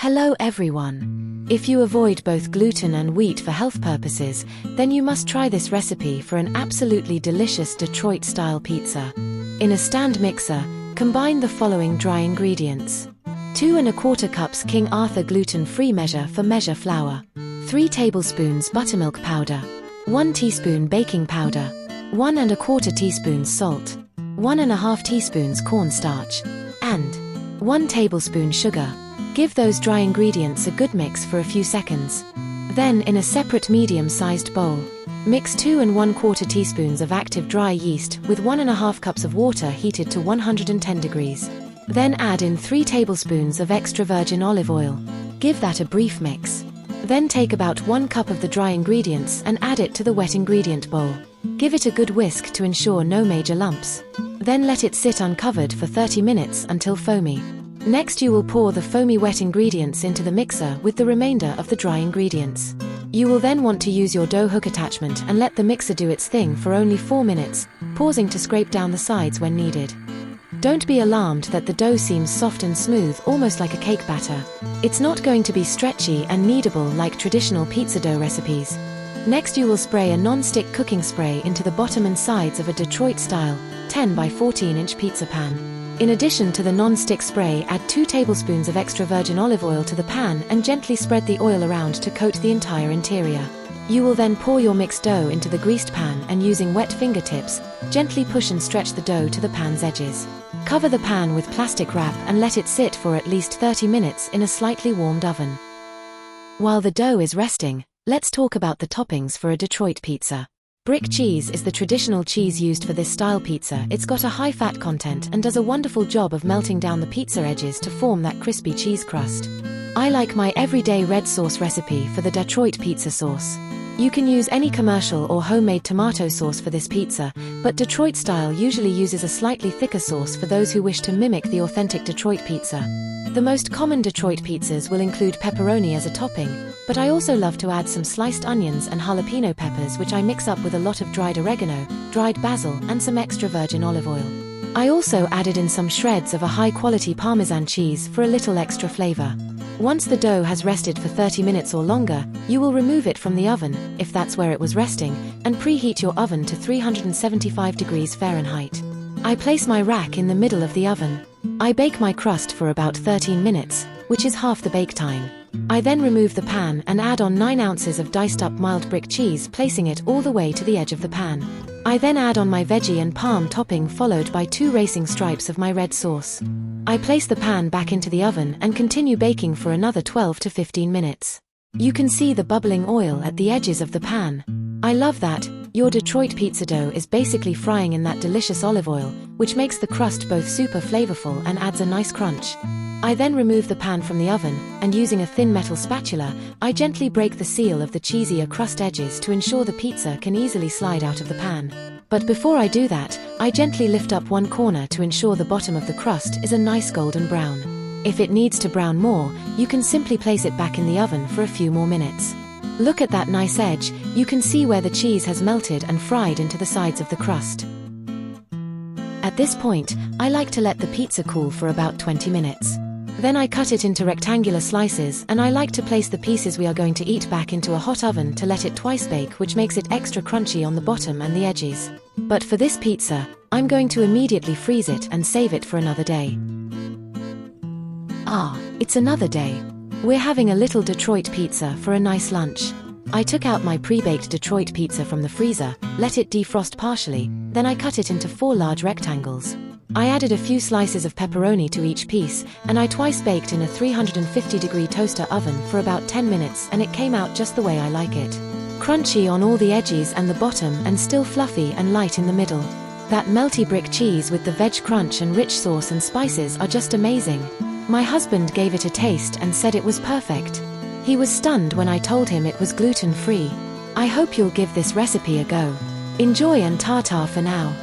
Hello everyone! If you avoid both gluten and wheat for health purposes, then you must try this recipe for an absolutely delicious Detroit-style pizza. In a stand mixer, combine the following dry ingredients. 2 1/4 cups King Arthur gluten-free measure flour. 3 tablespoons buttermilk powder. 1 teaspoon baking powder. 1 1/4 teaspoons salt. 1 1/2 teaspoons cornstarch. And 1 tablespoon sugar. Give those dry ingredients a good mix for a few seconds. Then, in a separate medium-sized bowl, mix 2 1/4 teaspoons of active dry yeast with 1 1/2 cups of water heated to 110 degrees. Then add in 3 tablespoons of extra virgin olive oil. Give that a brief mix. Then take about 1 cup of the dry ingredients and add it to the wet ingredient bowl. Give it a good whisk to ensure no major lumps. Then let it sit uncovered for 30 minutes until foamy. Next you will pour the foamy wet ingredients into the mixer with the remainder of the dry ingredients. You will then want to use your dough hook attachment and let the mixer do its thing for only 4 minutes, pausing to scrape down the sides when needed. Don't be alarmed that the dough seems soft and smooth, almost like a cake batter. It's not going to be stretchy and kneadable like traditional pizza dough recipes. Next you will spray a non-stick cooking spray into the bottom and sides of a Detroit-style 10 by 14-inch pizza pan. In addition to the non-stick spray, add 2 tablespoons of extra virgin olive oil to the pan and gently spread the oil around to coat the entire interior. You will then pour your mixed dough into the greased pan and using wet fingertips, gently push and stretch the dough to the pan's edges. Cover the pan with plastic wrap and let it sit for at least 30 minutes in a slightly warmed oven. While the dough is resting, let's talk about the toppings for a Detroit pizza. Brick cheese is the traditional cheese used for this style pizza. It's got a high fat content and does a wonderful job of melting down the pizza edges to form that crispy cheese crust. I like my everyday red sauce recipe for the Detroit pizza sauce. You can use any commercial or homemade tomato sauce for this pizza, but Detroit style usually uses a slightly thicker sauce for those who wish to mimic the authentic Detroit pizza. The most common Detroit pizzas will include pepperoni as a topping, but I also love to add some sliced onions and jalapeno peppers, which I mix up with a lot of dried oregano, dried basil, and some extra virgin olive oil. I also added in some shreds of a high-quality Parmesan cheese for a little extra flavor. Once the dough has rested for 30 minutes or longer, you will remove it from the oven, if that's where it was resting, and preheat your oven to 375 degrees Fahrenheit. I place my rack in the middle of the oven. I bake my crust for about 13 minutes, which is half the bake time. I then remove the pan and add on 9 ounces of diced up mild brick cheese, placing it all the way to the edge of the pan. I then add on my veggie and parm topping, followed by 2 racing stripes of my red sauce. I place the pan back into the oven and continue baking for another 12 to 15 minutes. You can see the bubbling oil at the edges of the pan. I love that. Your Detroit pizza dough is basically frying in that delicious olive oil, which makes the crust both super flavorful and adds a nice crunch. I then remove the pan from the oven, and using a thin metal spatula, I gently break the seal of the cheesier crust edges to ensure the pizza can easily slide out of the pan. But before I do that, I gently lift up one corner to ensure the bottom of the crust is a nice golden brown. If it needs to brown more, you can simply place it back in the oven for a few more minutes. Look at that nice edge. You can see where the cheese has melted and fried into the sides of the crust. At this point, I like to let the pizza cool for about 20 minutes. Then I cut it into rectangular slices, and I like to place the pieces we are going to eat back into a hot oven to let it twice bake, which makes it extra crunchy on the bottom and the edges. But for this pizza, I'm going to immediately freeze it and save it for another day. It's another day. We're having a little Detroit pizza for a nice lunch. I took out my pre-baked Detroit pizza from the freezer, let it defrost partially, then I cut it into 4 large rectangles. I added a few slices of pepperoni to each piece, and I twice baked in a 350-degree toaster oven for about 10 minutes, and it came out just the way I like it. Crunchy on all the edges and the bottom, and still fluffy and light in the middle. That melty brick cheese with the veg crunch and rich sauce and spices are just amazing. My husband gave it a taste and said it was perfect. He was stunned when I told him it was gluten-free. I hope you'll give this recipe a go. Enjoy, and ta-ta for now.